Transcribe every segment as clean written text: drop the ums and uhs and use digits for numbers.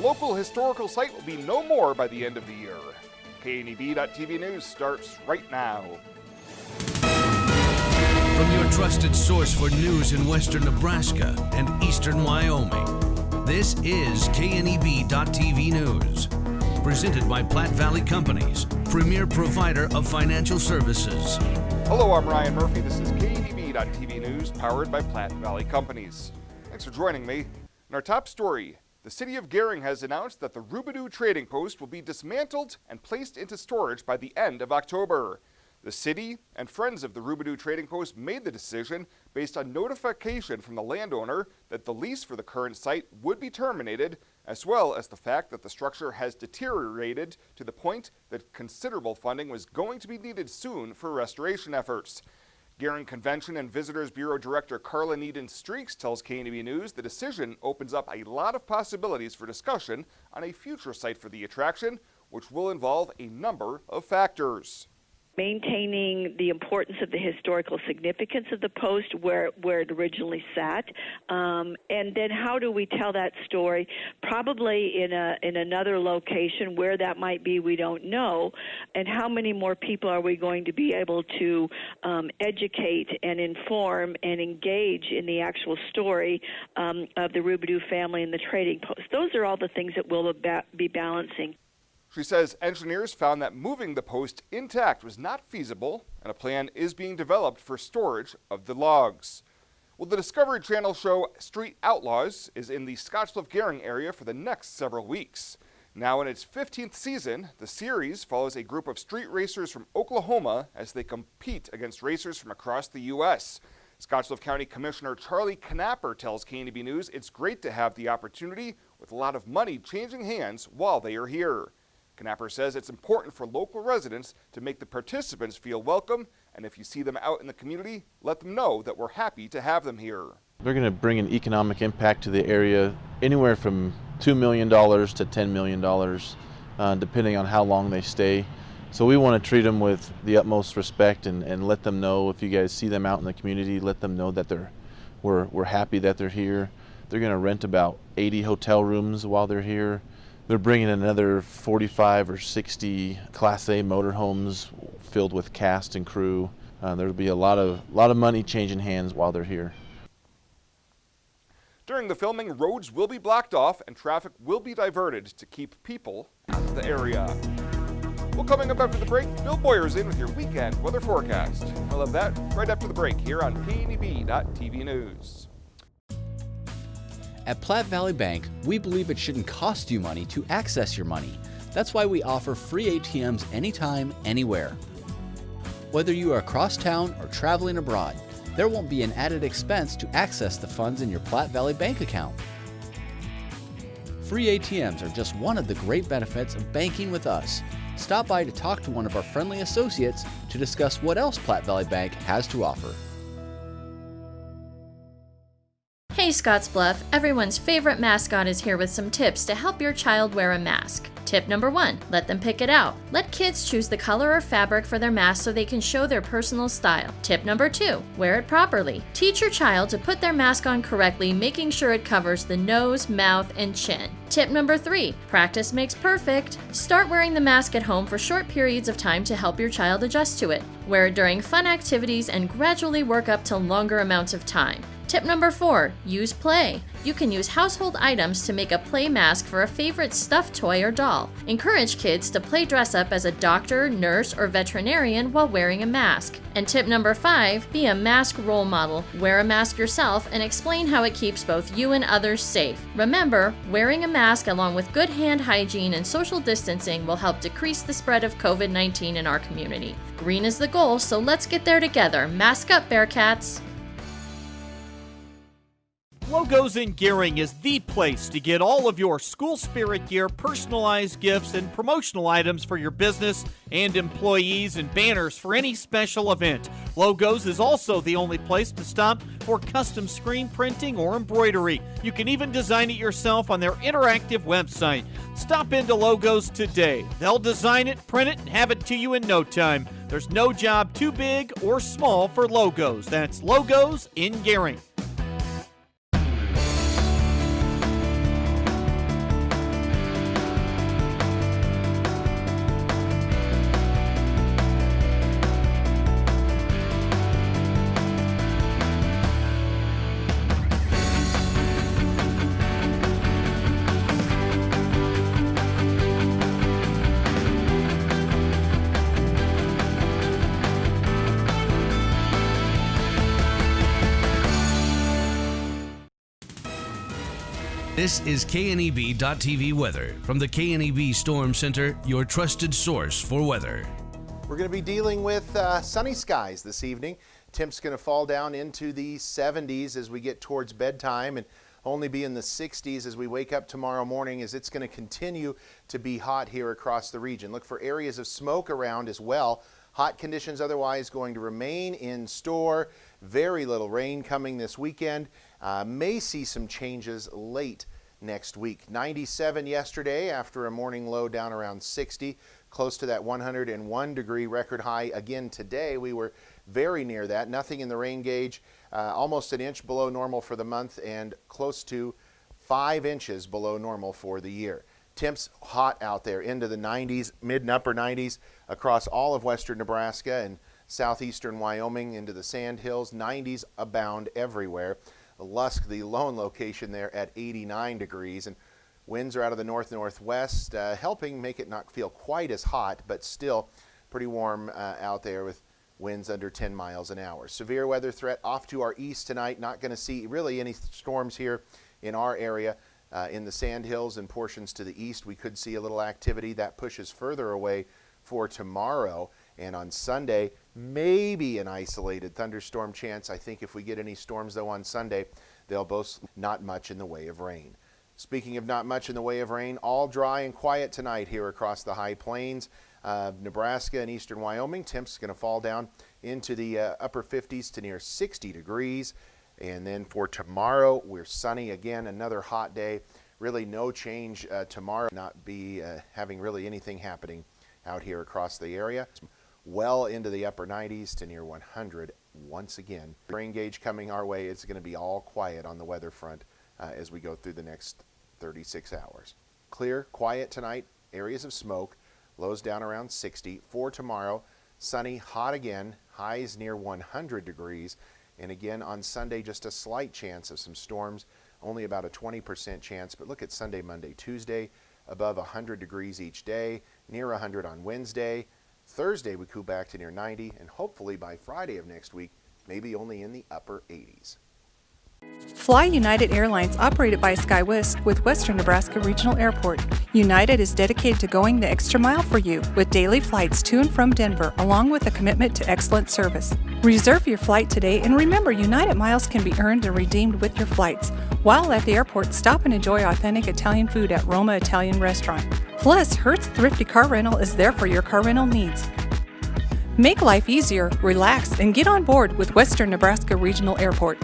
local historical site will be no more by the end of the year. KNEB.TV News starts right now. From your trusted source for news in western Nebraska and eastern Wyoming, this is KNEB.TV News. Presented by Platte Valley Companies, premier provider of financial services. Hello, I'm Ryan Murphy. This is KNEB.TV News, powered by Platte Valley Companies. Thanks for joining me. In our top story, the City of Gering has announced that the Robidoux Trading Post will be dismantled and placed into storage by the end of October. The city and friends of the Robidoux Trading Post made the decision based on notification from the landowner that the lease for the current site would be terminated, as well as the fact that the structure has deteriorated to the point that considerable funding was going to be needed soon for restoration efforts. Gering Convention and Visitors Bureau Director Carla Needon-Streaks tells KNEB News the decision opens up a lot of possibilities for discussion on a future site for the attraction, which will involve a number of factors. Maintaining the importance of the historical significance of the post where it originally sat, and then how do we tell that story? Probably in another location. Where that might be, we don't know. And how many more people are we going to be able to educate and inform and engage in the actual story of the Robidoux family and the trading post? Those are all the things that we'll be balancing. She says engineers found that moving the post intact was not feasible, and a plan is being developed for storage of the logs. Well, the Discovery Channel show Street Outlaws is in the Scottsbluff City area for the next several weeks. Now in its 15th season, the series follows a group of street racers from Oklahoma as they compete against racers from across the U.S. Scottsbluff County Commissioner Charlie Knapper tells KNEB News it's great to have the opportunity with a lot of money changing hands while they are here. Knapper says it's important for local residents to make the participants feel welcome, and if you see them out in the community, let them know that we're happy to have them here. They're going to bring an economic impact to the area anywhere from $2 million to $10 million, depending on how long they stay. So we want to treat them with the utmost respect and let them know, if you guys see them out in the community, let them know that we're happy that they're here. They're going to rent about 80 hotel rooms while they're here. They're bringing another 45 or 60 Class A motorhomes filled with cast and crew. There'll be a lot of money changing hands while they're here. During the filming, roads will be blocked off and traffic will be diverted to keep people out of the area. Well, coming up after the break, Bill Boyer's in with your weekend weather forecast. I love that right after the break here on KNEB.TV News. At Platte Valley Bank, we believe it shouldn't cost you money to access your money. That's why we offer free ATMs anytime, anywhere. Whether you are across town or traveling abroad, there won't be an added expense to access the funds in your Platte Valley Bank account. Free ATMs are just one of the great benefits of banking with us. Stop by to talk to one of our friendly associates to discuss what else Platte Valley Bank has to offer. Hey Scottsbluff, everyone's favorite mascot is here with some tips to help your child wear a mask. Tip number 1, let them pick it out. Let kids choose the color or fabric for their mask so they can show their personal style. Tip number 2, wear it properly. Teach your child to put their mask on correctly, making sure it covers the nose, mouth, and chin. Tip number 3, practice makes perfect. Start wearing the mask at home for short periods of time to help your child adjust to it. Wear it during fun activities and gradually work up to longer amounts of time. Tip number 4, use play. You can use household items to make a play mask for a favorite stuffed toy or doll. Encourage kids to play dress up as a doctor, nurse, or veterinarian while wearing a mask. And tip number 5, be a mask role model. Wear a mask yourself and explain how it keeps both you and others safe. Remember, wearing a mask along with good hand hygiene and social distancing will help decrease the spread of COVID-19 in our community. Green is the goal, so let's get there together. Mask up, Bearcats! Robidoux in Gering is the place to get all of your school spirit gear, personalized gifts, and promotional items for your business and employees, and banners for any special event. Robidoux is also the only place to stop for custom screen printing or embroidery. You can even design it yourself on their interactive website. Stop into Robidoux today. They'll design it, print it, and have it to you in no time. There's no job too big or small for Robidoux. That's Robidoux in Gering. This is KNEB.TV weather from the KNEB Storm Center, your trusted source for weather. We're going to be dealing with sunny skies this evening. Temps going to fall down into the 70s as we get towards bedtime and only be in the 60s as we wake up tomorrow morning, as it's going to continue to be hot here across the region. Look for areas of smoke around as well. Hot conditions otherwise going to remain in store. Very little rain coming this weekend. May see some changes late next week. 97 yesterday after a morning low down around 60. Close to that 101 degree record high again today. We were very near that. Nothing in the rain gauge. Almost an inch below normal for the month and close to 5 inches below normal for the year. Temps hot out there into the 90s, mid and upper 90s across all of western Nebraska and southeastern Wyoming into the Sandhills. 90s abound everywhere. Lusk, the lone location there at 89 degrees. And winds are out of the north-northwest, helping make it not feel quite as hot, but still pretty warm out there with winds under 10 miles an hour. Severe weather threat off to our east tonight. Not going to see really any storms here in our area. In the Sandhills and portions to the east, we could see a little activity. That pushes further away for tomorrow. And on Sunday, maybe an isolated thunderstorm chance. I think if we get any storms, though, on Sunday, they'll both not much in the way of rain. Speaking of not much in the way of rain, all dry and quiet tonight here across the high plains. Nebraska and eastern Wyoming, temps going to fall down into the upper 50s to near 60 degrees. And then for tomorrow, we're sunny again, another hot day. Really no change tomorrow, not be having really anything happening out here across the area. Well into the upper 90s to near 100 once again. Rain gauge coming our way. It's going to be all quiet on the weather front as we go through the next 36 hours. Clear, quiet tonight, areas of smoke, lows down around 60. For tomorrow, sunny, hot again, highs near 100 degrees. And again on Sunday, just a slight chance of some storms, only about a 20% chance. But look at Sunday, Monday, Tuesday, above 100 degrees each day, near 100 on Wednesday. Thursday, we cool back to near 90, and hopefully by Friday of next week, maybe only in the upper 80s. Fly United Airlines, operated by SkyWest with Western Nebraska Regional Airport. United is dedicated to going the extra mile for you with daily flights to and from Denver, along with a commitment to excellent service. Reserve your flight today, and remember, United miles can be earned and redeemed with your flights. While at the airport, stop and enjoy authentic Italian food at Roma Italian Restaurant. Plus, Hertz Thrifty Car Rental is there for your car rental needs. Make life easier, relax, and get on board with Western Nebraska Regional Airport.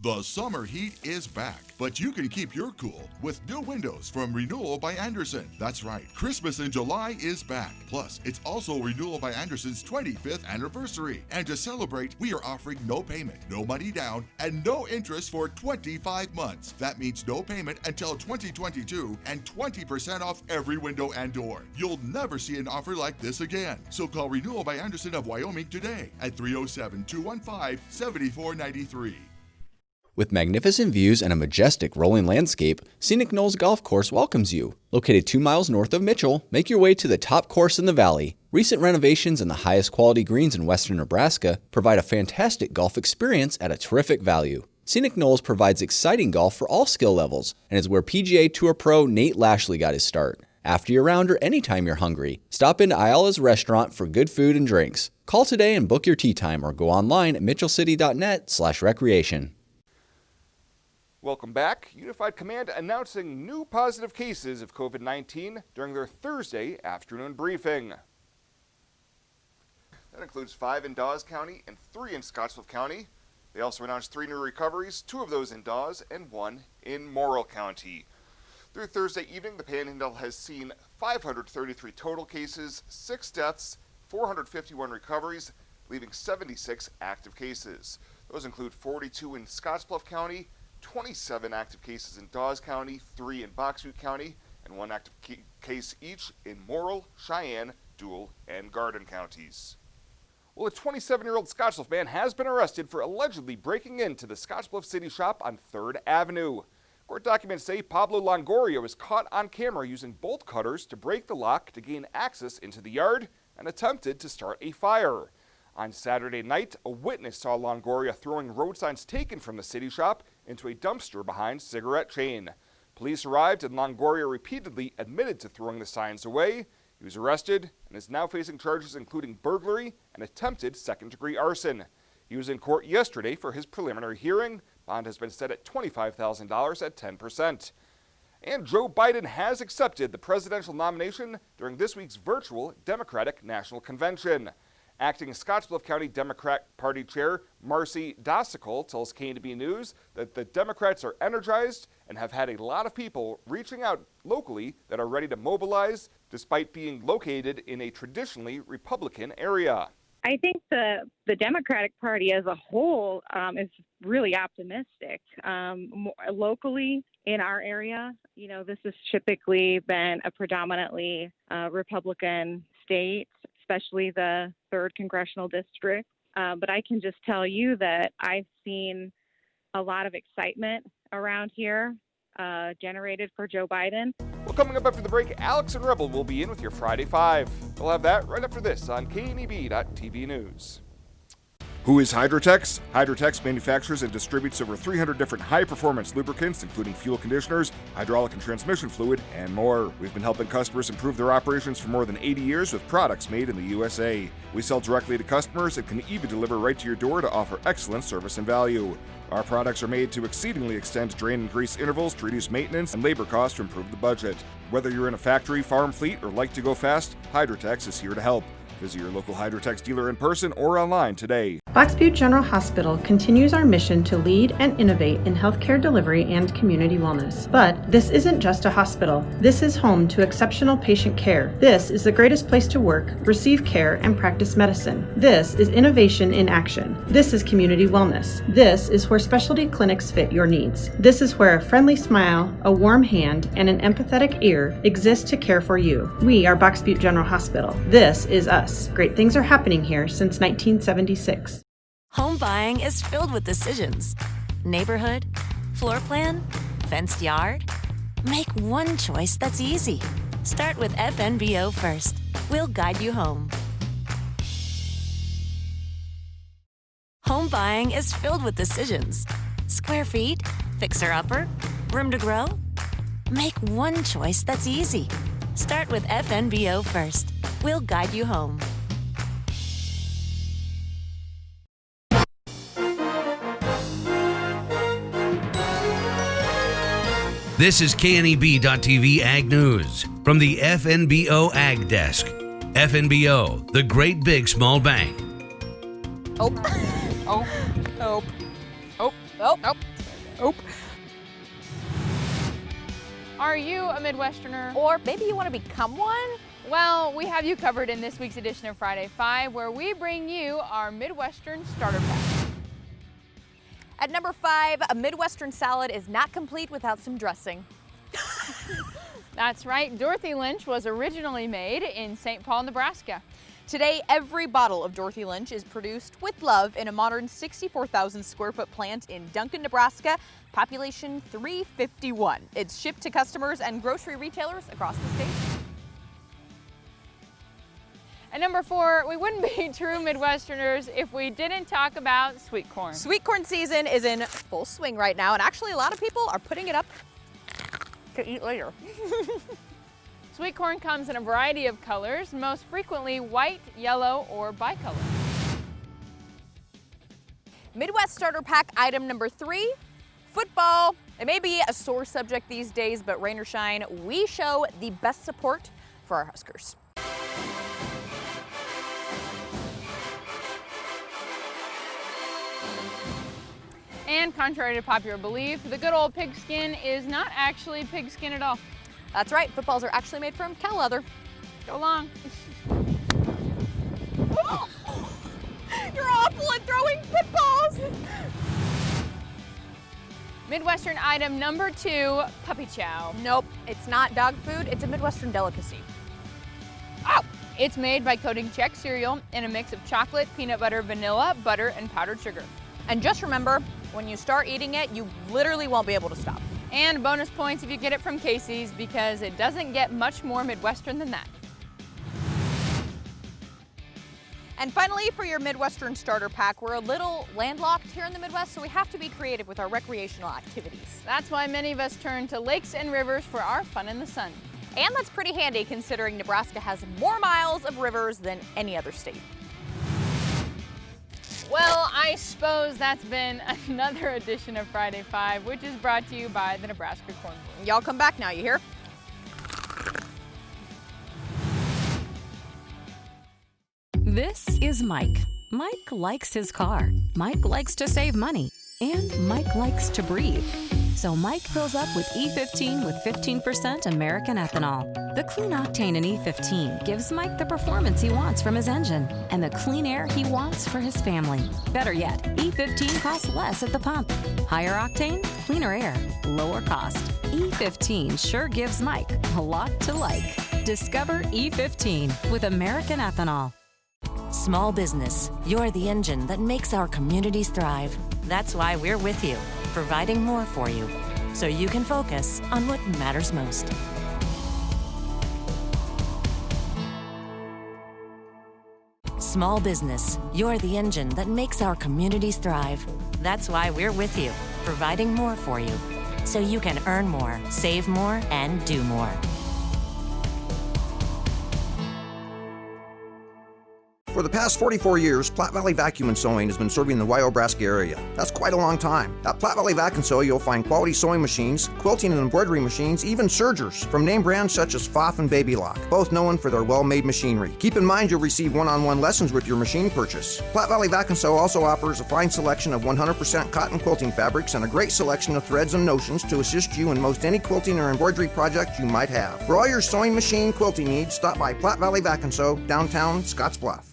The summer heat is back, but you can keep your cool with new windows from Renewal by Andersen. That's right, Christmas in July is back. Plus, it's also Renewal by Andersen's 25th anniversary. And to celebrate, we are offering no payment, no money down, and no interest for 25 months. That means no payment until 2022 and 20% off every window and door. You'll never see an offer like this again. So call Renewal by Andersen of Wyoming today at 307-215-7493. With magnificent views and a majestic rolling landscape, Scenic Knolls Golf Course welcomes you. Located 2 miles north of Mitchell, make your way to the top course in the valley. Recent renovations and the highest quality greens in western Nebraska provide a fantastic golf experience at a terrific value. Scenic Knolls provides exciting golf for all skill levels and is where PGA Tour pro Nate Lashley got his start. After your round or anytime you're hungry, stop into Ayala's restaurant for good food and drinks. Call today and book your tee time or go online at mitchellcity.net/recreation. Welcome back. Unified Command announcing new positive cases of COVID-19 during their Thursday afternoon briefing. That includes 5 in Dawes County and 3 in Scottsbluff County. They also announced 3 new recoveries, 2 of those in Dawes and 1 in Morrill County. Through Thursday evening, the Panhandle has seen 533 total cases, 6 deaths, 451 recoveries, leaving 76 active cases. Those include 42 in Scottsbluff County, 27 active cases in Dawes County, 3 in Box Butte County, and 1 active case each in Morrill, Cheyenne, Dual, and Garden counties. Well, a 27-year-old Scottsbluff man has been arrested for allegedly breaking into the Scottsbluff City Shop on 3rd Avenue. Court documents say Pablo Longoria was caught on camera using bolt cutters to break the lock to gain access into the yard and attempted to start a fire. On Saturday night, a witness saw Longoria throwing road signs taken from the City Shop into a dumpster behind cigarette chain. Police arrived and Longoria repeatedly admitted to throwing the signs away. He was arrested and is now facing charges including burglary and attempted second-degree arson. He was in court yesterday for his preliminary hearing. Bond has been set at $25,000 at 10%. And Joe Biden has accepted the presidential nomination during this week's virtual Democratic National Convention. Acting Scottsbluff County Democrat Party Chair Marcy Dosical tells KNB News that the Democrats are energized and have had a lot of people reaching out locally that are ready to mobilize despite being located in a traditionally Republican area. I think the Democratic Party as a whole is really optimistic. Locally in our area, this has typically been a predominantly Republican state, especially the 3rd Congressional District. But I can just tell you that I've seen a lot of excitement around here generated for Joe Biden. Well, coming up after the break, Alex and Rebel will be in with your Friday 5. We'll have that right after this on KNEB.TV News. Who is Hydrotex? Hydrotex manufactures and distributes over 300 different high-performance lubricants, including fuel conditioners, hydraulic and transmission fluid, and more. We've been helping customers improve their operations for more than 80 years with products made in the USA. We sell directly to customers and can even deliver right to your door to offer excellent service and value. Our products are made to exceedingly extend drain and grease intervals to reduce maintenance and labor costs to improve the budget. Whether you're in a factory, farm fleet, or like to go fast, Hydrotex is here to help. Visit your local Hydrotex dealer in person or online today. Box Butte General Hospital continues our mission to lead and innovate in healthcare delivery and community wellness. But this isn't just a hospital. This is home to exceptional patient care. This is the greatest place to work, receive care, and practice medicine. This is innovation in action. This is community wellness. This is where specialty clinics fit your needs. This is where a friendly smile, a warm hand, and an empathetic ear exist to care for you. We are Box Butte General Hospital. This is us. Great things are happening here since 1976. Home buying is filled with decisions. Neighborhood, floor plan, fenced yard. Make one choice that's easy. Start with FNBO first. We'll guide you home. Home buying is filled with decisions. Square feet, fixer-upper, room to grow. Make one choice that's easy. Start with FNBO first. We'll guide you home. This is KNEB.TV Ag News from the FNBO Ag Desk. FNBO, the great big small bank. Are you a Midwesterner? Or maybe you want to become one? Well, we have you covered in this week's edition of Friday 5, where we bring you our Midwestern Starter Pack. At number 5, a Midwestern salad is not complete without some dressing. That's right. Dorothy Lynch was originally made in St. Paul, Nebraska. Today, every bottle of Dorothy Lynch is produced with love in a modern 64,000 square foot plant in Duncan, Nebraska, population 351. It's shipped to customers and grocery retailers across the state. At number 4, we wouldn't be true Midwesterners if we didn't talk about sweet corn. Sweet corn season is in full swing right now, and actually a lot of people are putting it up to eat later. Sweet corn comes in a variety of colors, most frequently white, yellow, or bicolor. Midwest Starter Pack item number 3, football. It may be a sore subject these days, but rain or shine, we show the best support for our Huskers. And contrary to popular belief, the good old pigskin is not actually pigskin at all. That's right, footballs are actually made from cow leather. Go along. You're awful at throwing footballs! Midwestern item number 2, puppy chow. Nope, it's not dog food, it's a Midwestern delicacy. Oh! It's made by coating Chex cereal in a mix of chocolate, peanut butter, vanilla, butter, and powdered sugar. And just remember, when you start eating it, you literally won't be able to stop. And bonus points if you get it from Casey's, because it doesn't get much more Midwestern than that. And finally, for your Midwestern starter pack, we're a little landlocked here in the Midwest, so we have to be creative with our recreational activities. That's why many of us turn to lakes and rivers for our fun in the sun. And that's pretty handy considering Nebraska has more miles of rivers than any other state. Well, I suppose that's been another edition of Friday 5, which is brought to you by the Nebraska Corn Board. Y'all come back now, you hear? This is Mike. Mike likes his car. Mike likes to save money. And Mike likes to breathe. So Mike fills up with E15 with 15% American ethanol. The clean octane in E15 gives Mike the performance he wants from his engine and the clean air he wants for his family. Better yet, E15 costs less at the pump. Higher octane, cleaner air, lower cost. E15 sure gives Mike a lot to like. Discover E15 with American ethanol. Small business, you're the engine that makes our communities thrive. That's why we're with you, providing more for you, so you can focus on what matters most. Small business, you're the engine that makes our communities thrive. That's why we're with you, providing more for you, so you can earn more, save more, and do more. For the past 44 years, Platte Valley Vacuum and Sewing has been serving the Wyobraska area. That's quite a long time. At Platte Valley Vac and Sew, you'll find quality sewing machines, quilting and embroidery machines, even sergers from name brands such as Pfaff and Babylock, both known for their well-made machinery. Keep in mind you'll receive one-on-one lessons with your machine purchase. Platte Valley Vac and Sew also offers a fine selection of 100% cotton quilting fabrics and a great selection of threads and notions to assist you in most any quilting or embroidery project you might have. For all your sewing machine quilting needs, stop by Platte Valley Vac and Sew, downtown Scottsbluff.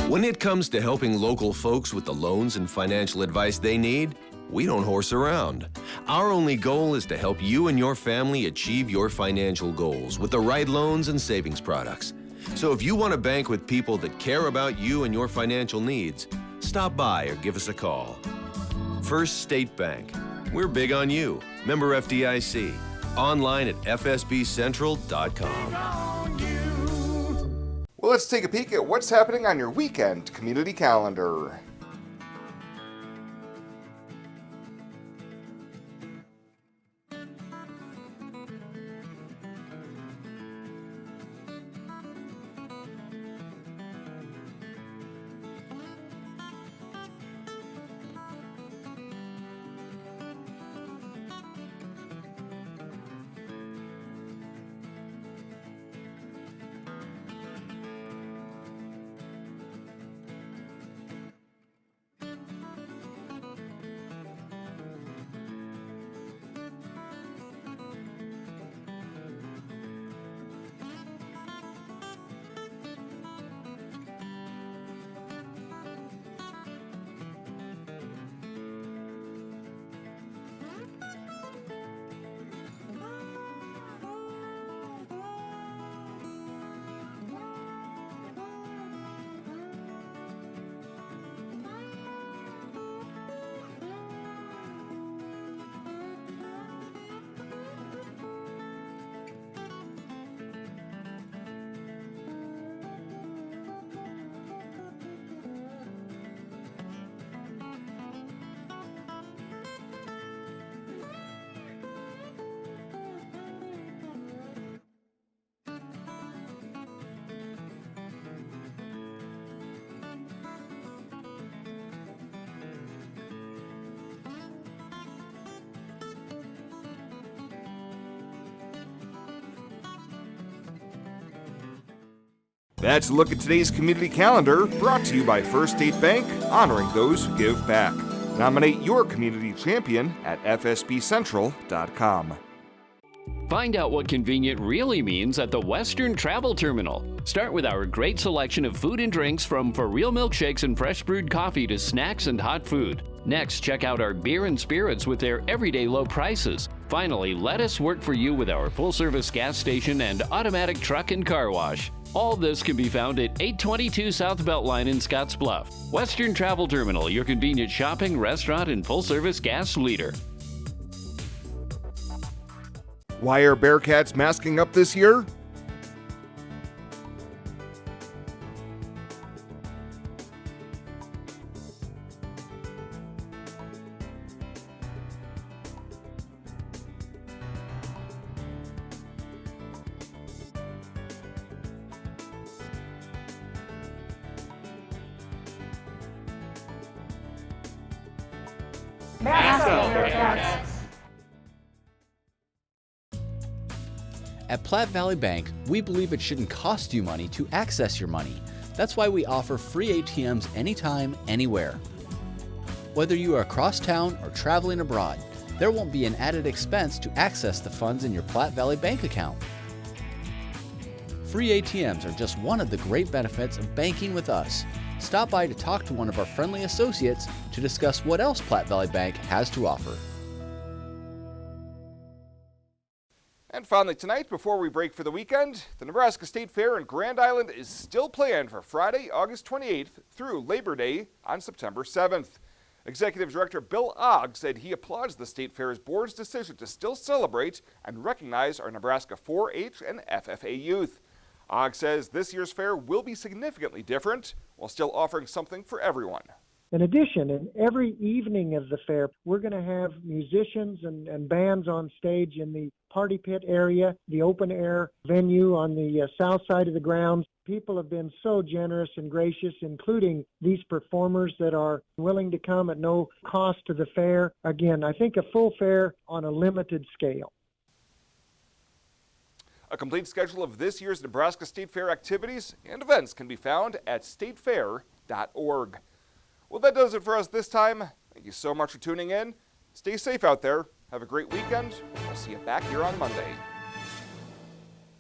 When it comes to helping local folks with the loans and financial advice they need, we don't horse around. Our only goal is to help you and your family achieve your financial goals with the right loans and savings products. So if you want to bank with people that care about you and your financial needs, stop by or give us a call. First State Bank. We're big on you. Member FDIC. Online at fsbcentral.com. Well, let's take a peek at what's happening on your weekend community calendar. That's a look at today's community calendar, brought to you by First State Bank, honoring those who give back. Nominate your community champion at fsbcentral.com. Find out what convenient really means at the Western Travel Terminal. Start with our great selection of food and drinks, from for real milkshakes and fresh brewed coffee to snacks and hot food. Next, check out our beer and spirits with their everyday low prices. Finally, let us work for you with our full-service gas station and automatic truck and car wash. All this can be found at 822 South Beltline in Scottsbluff. Western Travel Terminal, your convenient shopping, restaurant, and full-service gas leader. Why are Bearcats masking up this year? Mask up, Bearcats! At Platte Valley Bank, we believe it shouldn't cost you money to access your money. That's why we offer free ATMs anytime, anywhere. Whether you are across town or traveling abroad, there won't be an added expense to access the funds in your Platte Valley Bank account. Free ATMs are just one of the great benefits of banking with us. Stop by to talk to one of our friendly associates to discuss what else Platte Valley Bank has to offer. And finally tonight, before we break for the weekend, the Nebraska State Fair in Grand Island is still planned for Friday, August 28th through Labor Day on September 7th. Executive Director Bill Ogg said he applauds the State Fair's board's decision to still celebrate and recognize our Nebraska 4-H and FFA youth. Ogg says this year's fair will be significantly different while still offering something for everyone. In addition, in every evening of the fair, we're going to have musicians and bands on stage in the party pit area, the open air venue on the south side of the grounds. People have been so generous and gracious, including these performers that are willing to come at no cost to the fair. Again, I think a full fair on a limited scale. A complete schedule of this year's Nebraska State Fair activities and events can be found at statefair.org. Well, that does it for us this time. Thank you so much for tuning in. Stay safe out there. Have a great weekend. I'll see you back here on Monday.